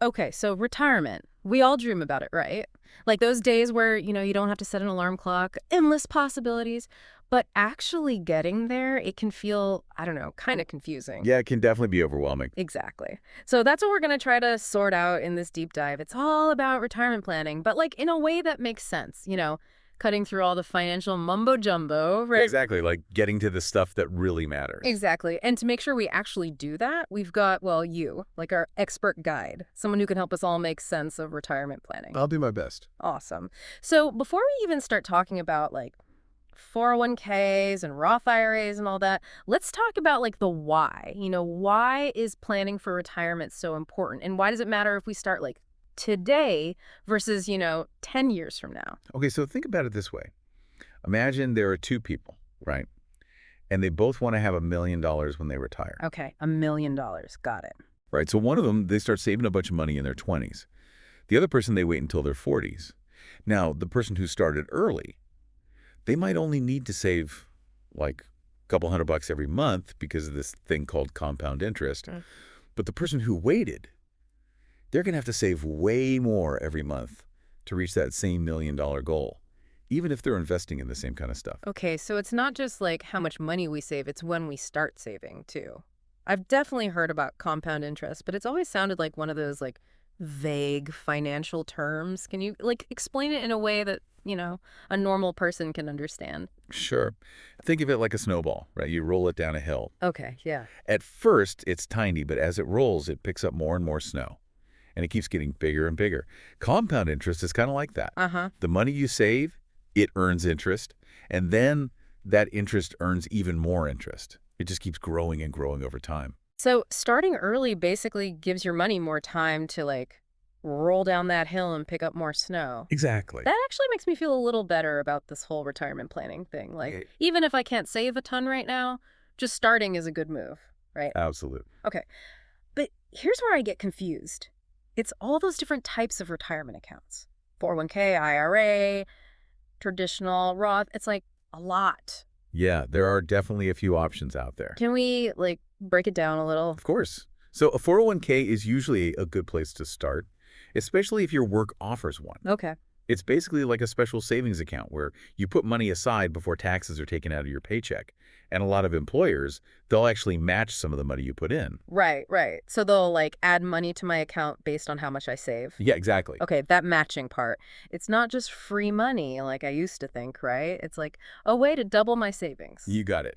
Okay, so retirement. We all dream about it, right? Like those days where, you don't have to set an alarm clock, endless possibilities. But actually getting there, it can feel, I don't know, kind of confusing. Yeah, it can definitely be overwhelming. Exactly. So that's what we're going to try to sort out in this deep dive. It's all about retirement planning, but like in a way that makes sense, cutting through all the financial mumbo jumbo, right? Exactly, like getting to the stuff that really matters. Exactly. And to make sure we actually do that, we've got, well, you, like our expert guide, someone who can help us all make sense of retirement planning. I'll do my best. Awesome. So before we even start talking about like 401ks and Roth IRAs and all that, let's talk about like the why. Why is planning for retirement so important? And why does it matter if we start like today versus, 10 years from now? Okay, so think about it this way. Imagine there are two people, right? And they both want to have $1 million when they retire, Okay, $1 million. Got it. right? So one of them, they start saving a bunch of money in their 20s. The other person, they wait until their 40s. Now, the person who started early, they might only need to save like a couple $100 every month because of this thing called compound interest. Mm. But the person who waited, they're going to have to save way more every month to reach that same $1 million goal, even if they're investing in the same kind of stuff. Okay, so it's not just like how much money we save, it's when we start saving too. I've definitely heard about compound interest, but it's always sounded like one of those like vague financial terms. Can you like explain it in a way that, a normal person can understand? Sure. Think of it like a snowball, right? You roll it down a hill. Okay, yeah. At first, it's tiny, but as it rolls, it picks up more and more snow, and it keeps getting bigger and bigger. Compound interest is kind of like that. Uh-huh. The money you save, it earns interest, and then that interest earns even more interest. It just keeps growing and growing over time. So starting early basically gives your money more time to like roll down that hill and pick up more snow. Exactly. That actually makes me feel a little better about this whole retirement planning thing. Like, even if I can't save a ton right now, just starting is a good move, right? Absolutely. Okay. But here's where I get confused. It's all those different types of retirement accounts. 401k, IRA, traditional, Roth. It's like a lot. Yeah, there are definitely a few options out there. Can we like break it down a little? Of course. So a 401k is usually a good place to start, especially if your work offers one. Okay. It's basically like a special savings account where you put money aside before taxes are taken out of your paycheck. And a lot of employers, they'll actually match some of the money you put in. Right, right. So they'll like add money to my account based on how much I save. Yeah, exactly. Okay, that matching part. It's not just free money like I used to think, right? It's like a way to double my savings. You got it.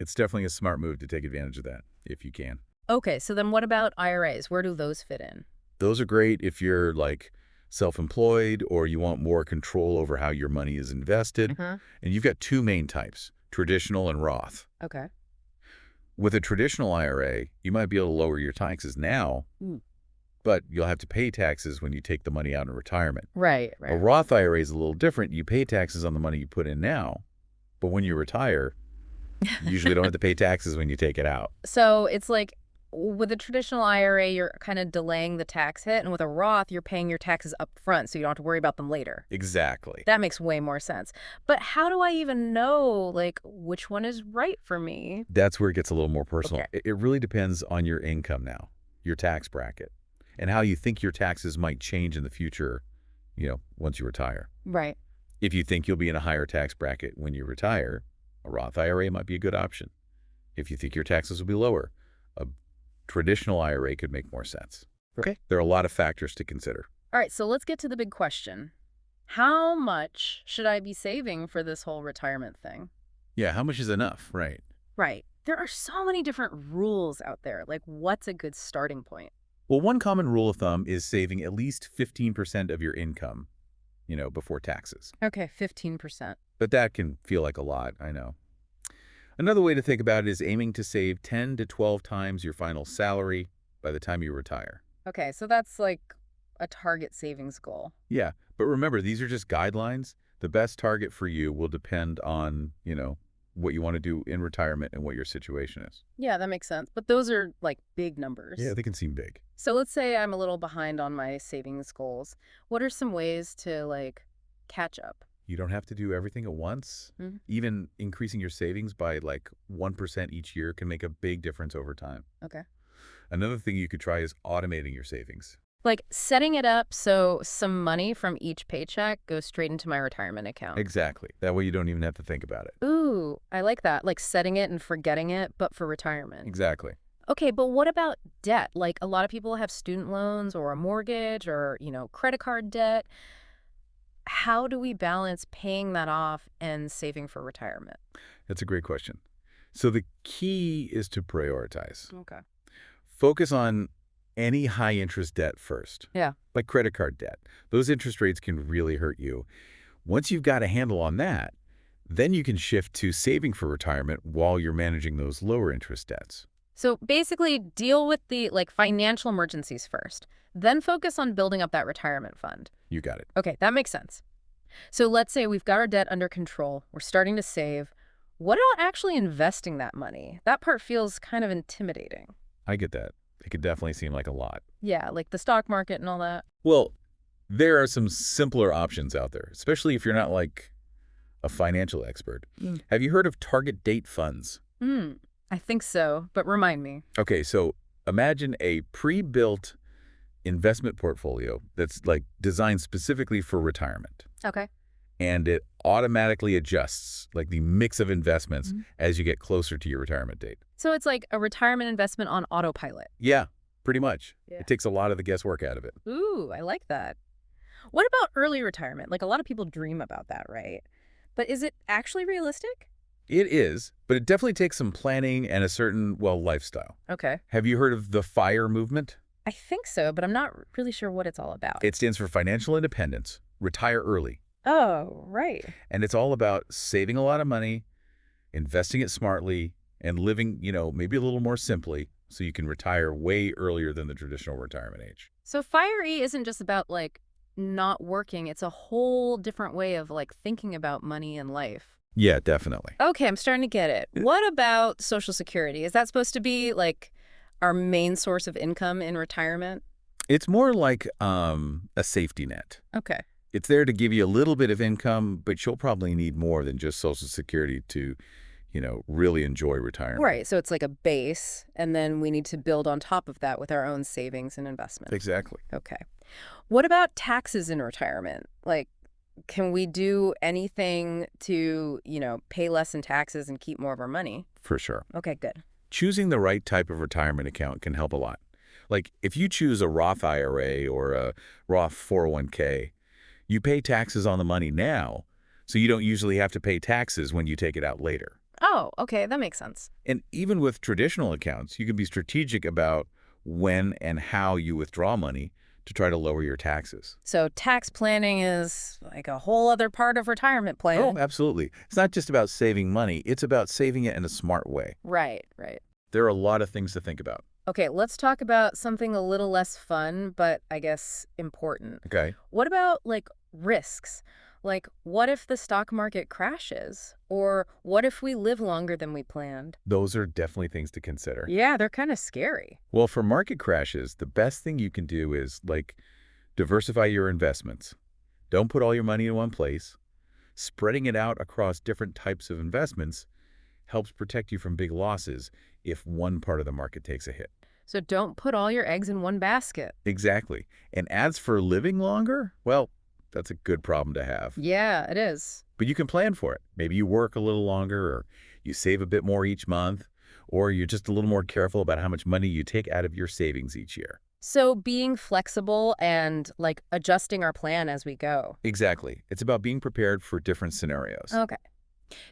It's definitely a smart move to take advantage of that, if you can. Okay, so then what about IRAs? Where do those fit in? Those are great if you're like self-employed or you want more control over how your money is invested. Uh-huh. And you've got two main types, traditional and Roth. Okay. With a traditional IRA, you might be able to lower your taxes now, but you'll have to pay taxes when you take the money out in retirement. Right, A right. Roth IRA is a little different. You pay taxes on the money you put in now, but when you retire, you usually don't have to pay taxes when you take it out. So it's like with a traditional IRA, you're kind of delaying the tax hit, and with a Roth, you're paying your taxes up front so you don't have to worry about them later. Exactly. That makes way more sense. But how do I even know, like, which one is right for me? That's where it gets a little more personal. Okay. It really depends on your income now, your tax bracket, and how you think your taxes might change in the future, once you retire. Right. If you think you'll be in a higher tax bracket when you retire, a Roth IRA might be a good option. If you think your taxes will be lower, a traditional IRA could make more sense. Okay. There are a lot of factors to consider. All right, so let's get to the big question. How much should I be saving for this whole retirement thing? Yeah, how much is enough, right? Right. There are so many different rules out there. Like, what's a good starting point? Well, one common rule of thumb is saving at least 15% of your income, before taxes. Okay, 15%. But that can feel like a lot, I know. Another way to think about it is aiming to save 10 to 12 times your final salary by the time you retire. Okay, so that's like a target savings goal. Yeah, but remember, these are just guidelines. The best target for you will depend on, what you want to do in retirement and what your situation is. Yeah, that makes sense. But those are like big numbers. Yeah, they can seem big. So let's say I'm a little behind on my savings goals. What are some ways to like catch up? You don't have to do everything at once. Mhm. Even increasing your savings by like 1% each year can make a big difference over time. Okay. Another thing you could try is automating your savings. Like setting it up so some money from each paycheck goes straight into my retirement account. Exactly. That way you don't even have to think about it. Ooh, I like that. Like setting it and forgetting it, but for retirement. Exactly. Okay, but what about debt? Like a lot of people have student loans or a mortgage or, credit card debt. How do we balance paying that off and saving for retirement? That's a great question. So the key is to prioritize. Okay. Focus on any high-interest debt first, Yeah. like credit card debt. Those interest rates can really hurt you. Once you've got a handle on that, then you can shift to saving for retirement while you're managing those lower interest debts. So basically deal with the financial emergencies first, then focus on building up that retirement fund. You got it. Okay, that makes sense. So let's say we've got our debt under control. We're starting to save. What about actually investing that money? That part feels kind of intimidating. I get that. It could definitely seem like a lot. Yeah, like the stock market and all that. Well, there are some simpler options out there, especially if you're not like a financial expert. Have you heard of target date funds? Hmm, I think so, but remind me. Okay, so imagine a pre-built investment portfolio that's like designed specifically for retirement. Okay. And it automatically adjusts like the mix of investments Mhm. as you get closer to your retirement date. So it's like a retirement investment on autopilot. Yeah, pretty much. Yeah. It takes a lot of the guesswork out of it. Ooh, I like that. What about early retirement? Like a lot of people dream about that, right? But is it actually realistic? It is, but it definitely takes some planning and a certain, well, lifestyle. Okay. Have you heard of the FIRE movement? I think so, but I'm not really sure what it's all about. It stands for Financial Independence, Retire Early. Oh, right. And it's all about saving a lot of money, investing it smartly, and living, maybe a little more simply so you can retire way earlier than the traditional retirement age. So fiery isn't just about not working. It's a whole different way of thinking about money and life. Yeah, definitely. Okay, I'm starting to get it. What about Social Security? Is that supposed to be our main source of income in retirement? It's more like a safety net. Okay. It's there to give you a little bit of income, but you'll probably need more than just Social Security to, really enjoy retirement. Right. So it's like a base, and then we need to build on top of that with our own savings and investments. Exactly. Okay. What about taxes in retirement? Can we do anything to, pay less in taxes and keep more of our money? For sure. Okay, good. Choosing the right type of retirement account can help a lot. Like if you choose a Roth IRA or a Roth 401k, you pay taxes on the money now, so you don't usually have to pay taxes when you take it out later. Oh, okay, that makes sense. And even with traditional accounts, you can be strategic about when and how you withdraw money to try to lower your taxes. So tax planning is like a whole other part of retirement plan. Oh, absolutely. It's not just about saving money. It's about saving it in a smart way. Right, right. There are a lot of things to think about. Okay, let's talk about something a little less fun, but I guess important. Okay. What about risks? What if the stock market crashes? Or what if we live longer than we planned? Those are definitely things to consider. Yeah, they're kind of scary. Well, for market crashes, the best thing you can do is diversify your investments. Don't put all your money in one place. Spreading it out across different types of investments helps protect you from big losses if one part of the market takes a hit. So don't put all your eggs in one basket. Exactly. And as for living longer, well, that's a good problem to have. Yeah, it is. But you can plan for it. Maybe you work a little longer, or you save a bit more each month, or you're just a little more careful about how much money you take out of your savings each year. So being flexible and adjusting our plan as we go. Exactly. It's about being prepared for different scenarios. Okay.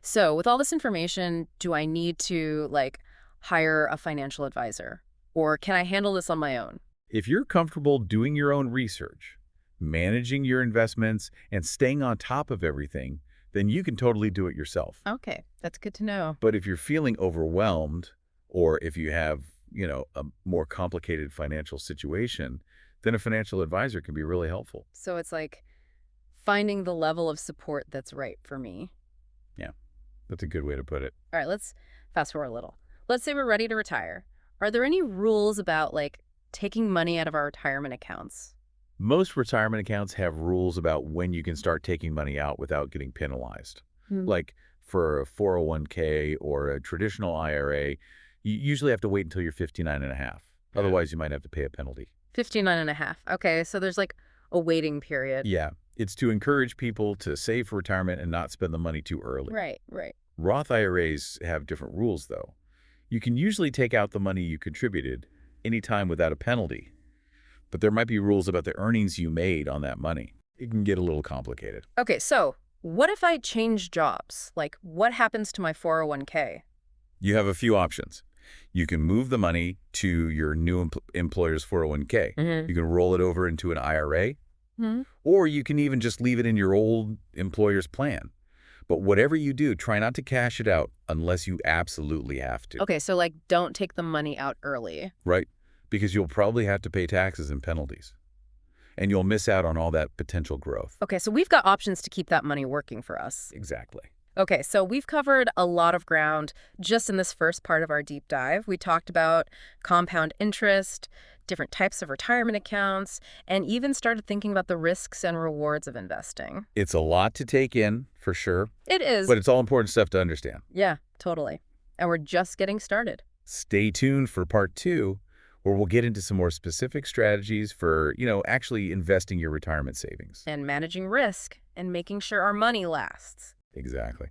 So with all this information, do I need to hire a financial advisor? Or can I handle this on my own? If you're comfortable doing your own research, managing your investments, and staying on top of everything, then you can totally do it yourself. Okay, that's good to know. But if you're feeling overwhelmed, or if you have, a more complicated financial situation, then a financial advisor can be really helpful. So it's finding the level of support that's right for me. Yeah, that's a good way to put it. All right, let's fast forward a little. Let's say we're ready to retire. Are there any rules about taking money out of our retirement accounts? Most retirement accounts have rules about when you can start taking money out without getting penalized. Hmm. Like for a 401k or a traditional IRA, you usually have to wait until you're 59 and a half. Otherwise, you might have to pay a penalty. 59 and a half. Okay, so there's like a waiting period. Yeah, it's to encourage people to save for retirement and not spend the money too early. Right, right. Roth IRAs have different rules, though. You can usually take out the money you contributed anytime without a penalty, but there might be rules about the earnings you made on that money. It can get a little complicated. Okay, so what if I change jobs? Like, what happens to my 401k? You have a few options. You can move the money to your new employer's 401k. Mm-hmm. You can roll it over into an IRA, Hmm. or you can even just leave it in your old employer's plan. But whatever you do, try not to cash it out unless you absolutely have to, Okay, so like, don't take the money out early. right? Because you'll probably have to pay taxes and penalties, and you'll miss out on all that potential growth. Okay, so we've got options to keep that money working for us. Exactly. Okay, so we've covered a lot of ground just in this first part of our deep dive. We talked about compound interest, different types of retirement accounts, and even started thinking about the risks and rewards of investing. It's a lot to take in, for sure, It is. but it's all important stuff to understand. Yeah, totally. And we're just getting started. Stay tuned for part 2, where we'll get into some more specific strategies for, actually investing your retirement savings. And managing risk and making sure our money lasts. Exactly.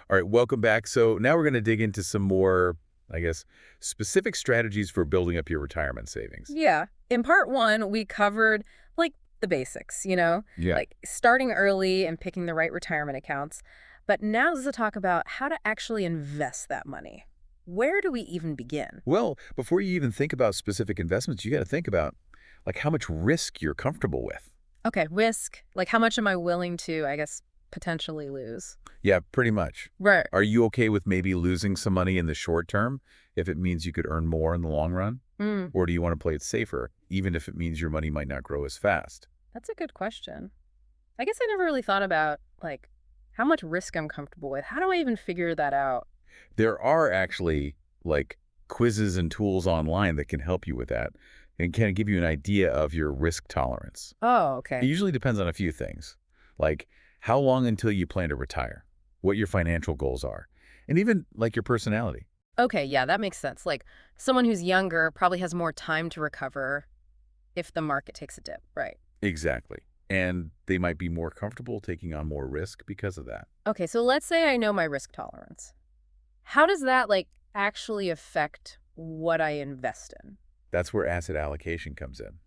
All right, welcome back. So now we're going to dig into some more, I guess, specific strategies for building up your retirement savings. Yeah. In part 1, we covered, like, the basics, Yeah. like starting early and picking the right retirement accounts. But now is the talk about how to actually invest that money. Where do we even begin? Well, before you even think about specific investments, you got to think about, like, how much risk you're comfortable with. Okay, risk. Like, how much am I willing to, I guess, potentially lose? Yeah, pretty much. Right. Are you okay with maybe losing some money in the short term if it means you could earn more in the long run? Mm, Or do you want to play it safer, even if it means your money might not grow as fast? that's a good question. I guess I never really thought about, like, how much risk I'm comfortable with. How do I even figure that out? There are actually, like, quizzes and tools online that can help you with that and can give you an idea of your risk tolerance. Oh, It okay. usually depends on a few things, like how long until you plan to retire, what your financial goals are, and even, like, your personality. Okay, yeah, that makes sense. Like, someone who's younger probably has more time to recover if the market takes a dip, right? Exactly. And they might be more comfortable taking on more risk because of that. Okay, so let's say I know my risk tolerance. How does that, like, actually affect what I invest in? That's where asset allocation comes in.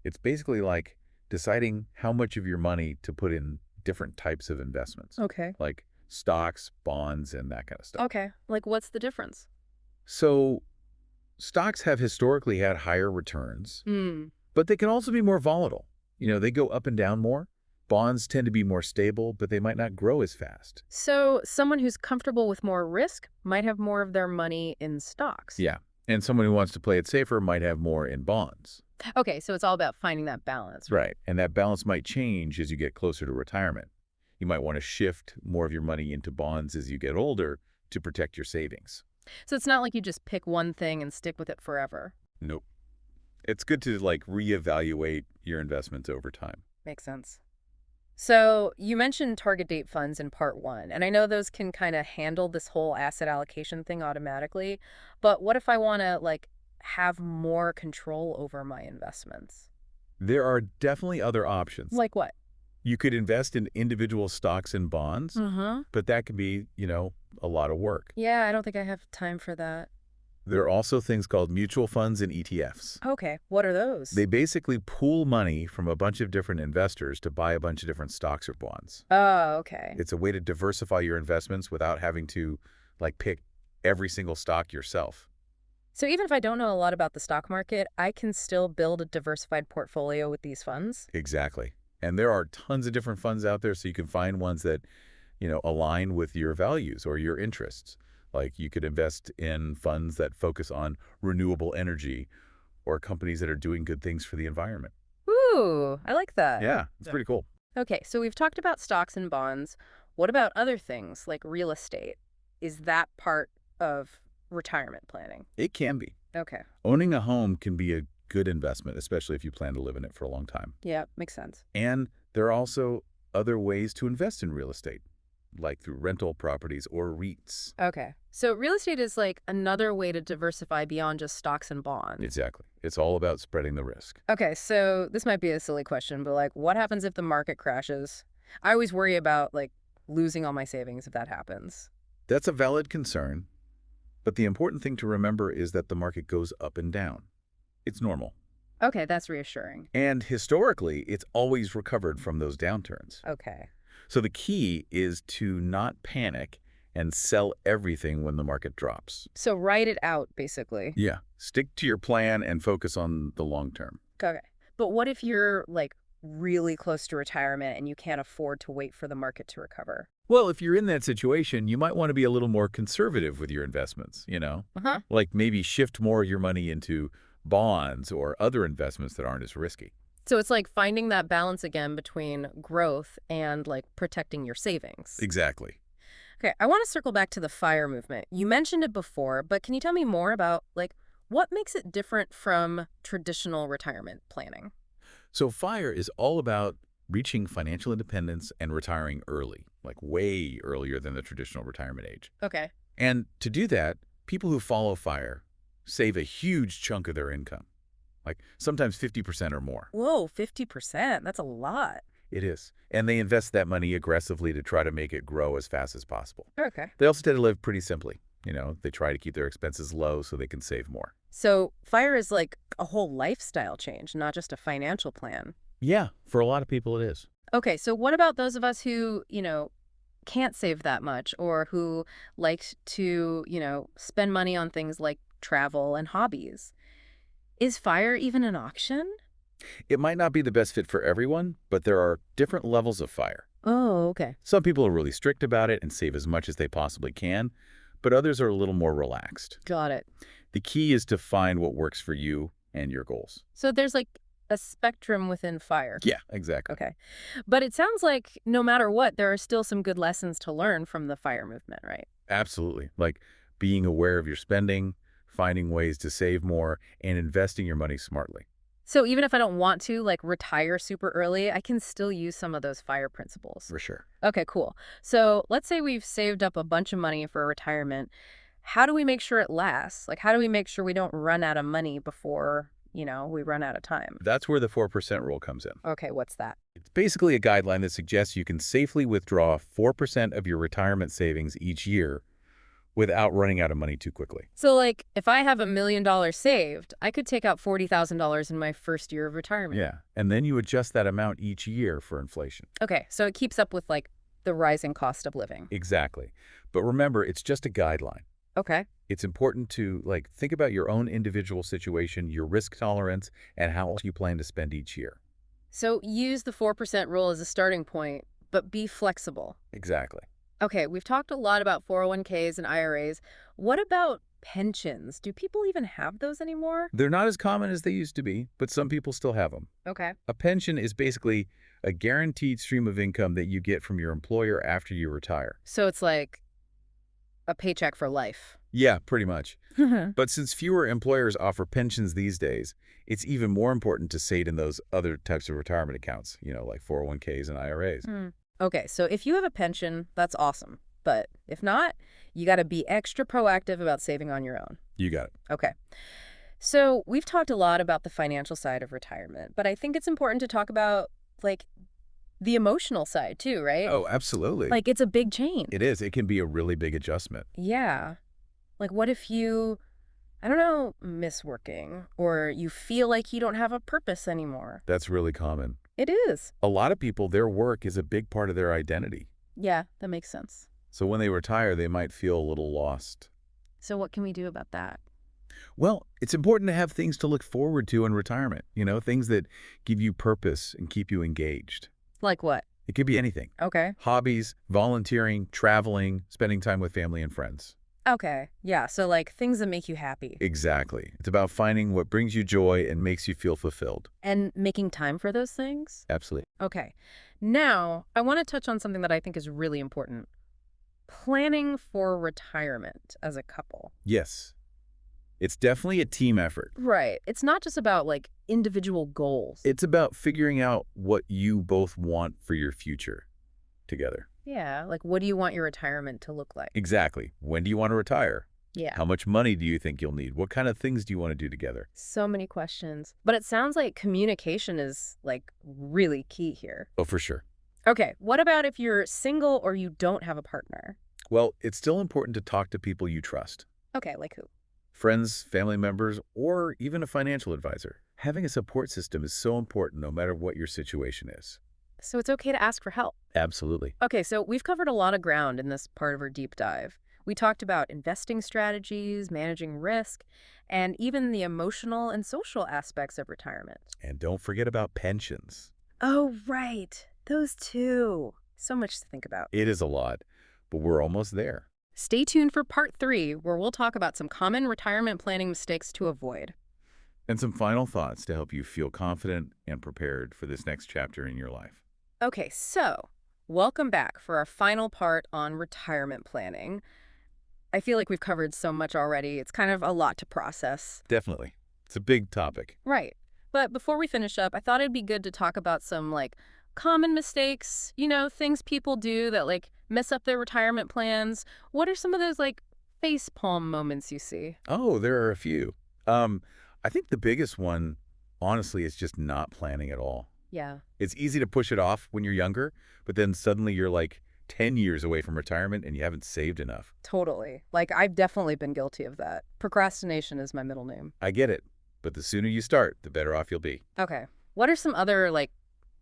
It's basically like deciding how much of your money to put in different types of investments, Okay. like stocks, bonds, and that kind of stuff. Okay, like, what's the difference? So stocks have historically had higher returns, Hmm. but they can also be more volatile. They go up and down more. Bonds tend to be more stable, but they might not grow as fast. So someone who's comfortable with more risk might have more of their money in stocks. Yeah. And someone who wants to play it safer might have more in bonds. Okay, so it's all about finding that balance. Right. And that balance might change as you get closer to retirement. You might want to shift more of your money into bonds as you get older to protect your savings. So it's not like you just pick one thing and stick with it forever. Nope. It's good to, like, reevaluate your investments over time. Makes sense. So you mentioned target date funds in part 1, and I know those can kind of handle this whole asset allocation thing automatically, but what if I want to, like, have more control over my investments? There are definitely other options. Like what? You could invest in individual stocks and bonds, Mm-hmm. but that can be, a lot of work. Yeah, I don't think I have time for that. There are also things called mutual funds and ETFs. Okay, what are those? They basically pool money from a bunch of different investors to buy a bunch of different stocks or bonds. Oh, okay. It's a way to diversify your investments without having to, like, pick every single stock yourself. So even if I don't know a lot about the stock market, I can still build a diversified portfolio with these funds? Exactly. And there are tons of different funds out there, so you can find ones that, align with your values or your interests. Like, you could invest in funds that focus on renewable energy or companies that are doing good things for the environment. Ooh, I like that. Yeah, it's pretty cool. Okay, so we've talked about stocks and bonds. What about other things like real estate? Is that part of retirement planning? It can be. Okay. Owning a home can be a good investment, especially if you plan to live in it for a long time. Yeah, makes sense. And there are also other ways to invest in real estate, like through rental properties or REITs. Okay. So real estate is like another way to diversify beyond just stocks and bonds. Exactly. It's all about spreading the risk. Okay, so this might be a silly question, but like what happens if the market crashes? I always worry about like losing all my savings if that happens. That's a valid concern, but the important thing to remember is that the market goes up and down. It's normal. Okay, that's reassuring. And historically, it's always recovered from those downturns. Okay. So the key is to not panic and sell everything when the market drops. So write it out, basically. Yeah. Stick to your plan and focus on the long term. Okay. But what if you're like really close to retirement and you can't afford to wait for the market to recover? Well, if you're in that situation, you might want to be a little more conservative with your investments, Uh-huh. Like maybe shift more of your money into bonds or other investments that aren't as risky. So it's like finding that balance again between growth and like protecting your savings. Exactly. Okay, I want to circle back to the FIRE movement. You mentioned it before, but can you tell me more about like what makes it different from traditional retirement planning? So FIRE is all about reaching financial independence and retiring early, like way earlier than the traditional retirement age. Okay. And to do that, people who follow FIRE save a huge chunk of their income, like sometimes 50% or more. Whoa, 50%. That's a lot. It is. And they invest that money aggressively to try to make it grow as fast as possible. Okay. They also tend to live pretty simply. They try to keep their expenses low so they can save more. So FIRE is like a whole lifestyle change, not just a financial plan. Yeah, for a lot of people it is. Okay, so what about those of us who, can't save that much or who like to, spend money on things like travel and hobbies? Is FIRE even an option? It might not be the best fit for everyone, but there are different levels of FIRE. Oh, okay. Some people are really strict about it and save as much as they possibly can, but others are a little more relaxed. Got it. The key is to find what works for you and your goals. So there's like a spectrum within FIRE. Yeah, exactly. Okay. But it sounds like no matter what, there are still some good lessons to learn from the FIRE movement, right? Absolutely. Like being aware of your spending, finding ways to save more, and investing your money smartly. So even if I don't want to like retire super early, I can still use some of those FIRE principles. For sure. Okay, cool. So let's say we've saved up a bunch of money for retirement. How do we make sure it lasts? Like, how do we make sure we don't run out of money before, we run out of time? That's where the 4% rule comes in. Okay, what's that? It's basically a guideline that suggests you can safely withdraw 4% of your retirement savings each year without running out of money too quickly. So, like, if I have $1 million saved, I could take out $40,000 in my first year of retirement. Yeah, and then you adjust that amount each year for inflation. Okay, so it keeps up with, like, the rising cost of living. Exactly. But remember, it's just a guideline. Okay. It's important to, think about your own individual situation, your risk tolerance, and how much you plan to spend each year. So use the 4% rule as a starting point, but be flexible. Exactly. Okay, we've talked a lot about 401ks and IRAs. What about pensions? Do people even have those anymore? They're not as common as they used to be, but some people still have them. Okay. A pension is basically a guaranteed stream of income that you get from your employer after you retire. So it's like a paycheck for life. Yeah, pretty much. But since fewer employers offer pensions these days, it's even more important to save in those other types of retirement accounts, like 401ks and IRAs. Okay, so if you have a pension, that's awesome. But if not, you got to be extra proactive about saving on your own. You got it. Okay. So we've talked a lot about the financial side of retirement, but I think it's important to talk about, like, the emotional side too, right? Oh, absolutely. Like, it's a big change. It is. It can be a really big adjustment. Yeah. Like, what if you, I don't know, miss working, or you feel like you don't have a purpose anymore? That's really common. It is. A lot of people, their work is a big part of their identity. Yeah, that makes sense. So when they retire, they might feel a little lost. So what can we do about that? Well, it's important to have things to look forward to in retirement, things that give you purpose and keep you engaged. Like what? It could be anything. Okay. Hobbies, volunteering, traveling, spending time with family and friends. Okay. Yeah, so like things that make you happy. Exactly. It's about finding what brings you joy and makes you feel fulfilled. And making time for those things? Absolutely. Okay. Now, I want to touch on something that I think is really important. Planning for retirement as a couple. Yes. It's definitely a team effort. Right. It's not just about like individual goals. It's about figuring out what you both want for your future together. Yeah, like what do you want your retirement to look like? Exactly. When do you want to retire? Yeah. How much money do you think you'll need? What kind of things do you want to do together? So many questions. But it sounds like communication is like really key here. Oh, for sure. Okay, what about if you're single or you don't have a partner? Well, it's still important to talk to people you trust. Okay, like who? Friends, family members, or even a financial advisor. Having a support system is so important no matter what your situation is. So it's okay to ask for help. Absolutely. Okay, so we've covered a lot of ground in this part of our deep dive. We talked about investing strategies, managing risk, and even the emotional and social aspects of retirement. And don't forget about pensions. Oh, right. Those two. So much to think about. It is a lot, but we're almost there. Stay tuned for part 3, where we'll talk about some common retirement planning mistakes to avoid. And some final thoughts to help you feel confident and prepared for this next chapter in your life. Okay, so welcome back for our final part on retirement planning. I feel like we've covered so much already. It's kind of a lot to process. Definitely. It's a big topic. Right. But before we finish up, I thought it'd be good to talk about some like common mistakes, things people do that like mess up their retirement plans. What are some of those like facepalm moments you see? Oh, there are a few. I think the biggest one, honestly, is just not planning at all. Yeah, It's easy to push it off when you're younger, but then suddenly you're like 10 years away from retirement and you haven't saved enough. totally. Like I've definitely been guilty of that. Procrastination is my middle name. I get it, but the sooner you start, the better off you'll be. Okay. What are some other like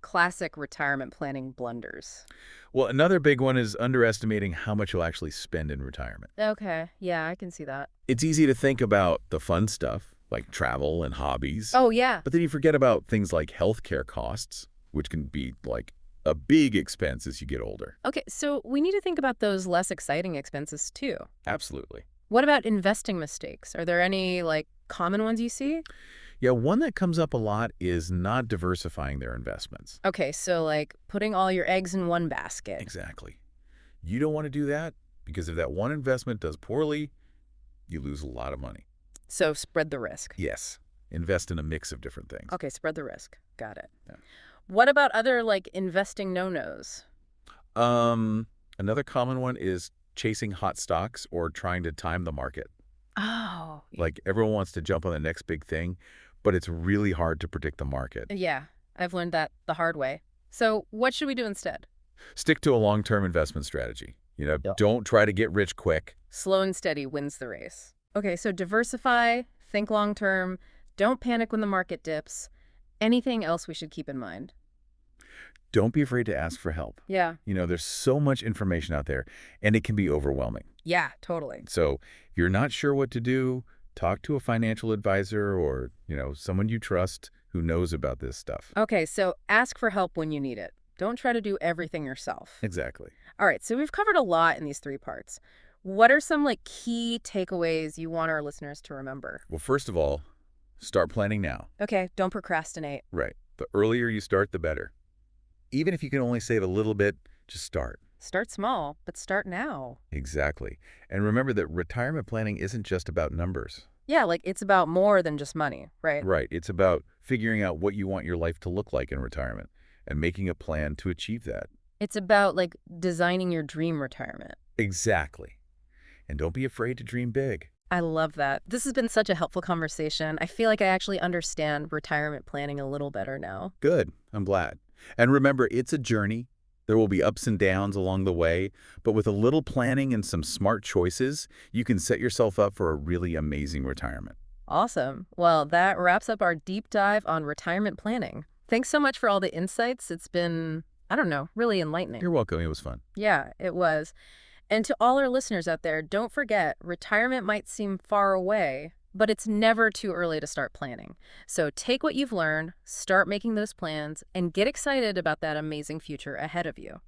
classic retirement planning blunders? Well, another big one is underestimating how much you'll actually spend in retirement. Okay. Yeah, I can see that. It's easy to think about the fun stuff, like travel and hobbies, Oh, yeah. but then you forget about things like healthcare costs, which can be like a big expense as you get older. Okay, so we need to think about those less exciting expenses too. Absolutely. What about investing mistakes? Are there any like common ones you see? Yeah, one that comes up a lot is not diversifying their investments. Okay, so like putting all your eggs in one basket. Exactly. You don't want to do that because if that one investment does poorly, you lose a lot of money. So spread the risk. Yes, invest in a mix of different things. Okay, spread the risk. Got it. Yeah. What about other like investing no-nos? Another common one is chasing hot stocks or trying to time the market. Oh, Like everyone wants to jump on the next big thing, but it's really hard to predict the market. yeah, I've learned that the hard way. So what should we do instead? Stick to a long-term investment strategy. Yeah. Don't try to get rich quick. Slow and steady wins the race. Okay, so diversify, think long term, don't panic when the market dips. Anything else we should keep in mind? Don't be afraid to ask for help. Yeah. There's so much information out there, and it can be overwhelming. Yeah, totally. So if you're not sure what to do, talk to a financial advisor or, someone you trust who knows about this stuff. Okay, so ask for help when you need it. Don't try to do everything yourself. Exactly. All right, so we've covered a lot in these 3 parts. What are some like key takeaways you want our listeners to remember? Well, first of all, start planning now. Okay, don't procrastinate. Right. The earlier you start, the better. Even if you can only save a little bit, just start. Start small, but start now. Exactly. And remember that retirement planning isn't just about numbers. Yeah, like it's about more than just money, right? Right. It's about figuring out what you want your life to look like in retirement and making a plan to achieve that. It's about like designing your dream retirement. Exactly. And don't be afraid to dream big. I love that. This has been such a helpful conversation. I feel like I actually understand retirement planning a little better now. Good. I'm glad. And remember, it's a journey. There will be ups and downs along the way, but with a little planning and some smart choices, you can set yourself up for a really amazing retirement. Awesome. Well, that wraps up our deep dive on retirement planning. Thanks so much for all the insights. It's been, I don't know, really enlightening. You're welcome. It was fun. Yeah, it was. And to all our listeners out there, don't forget, retirement might seem far away, but it's never too early to start planning. So take what you've learned, start making those plans, and get excited about that amazing future ahead of you.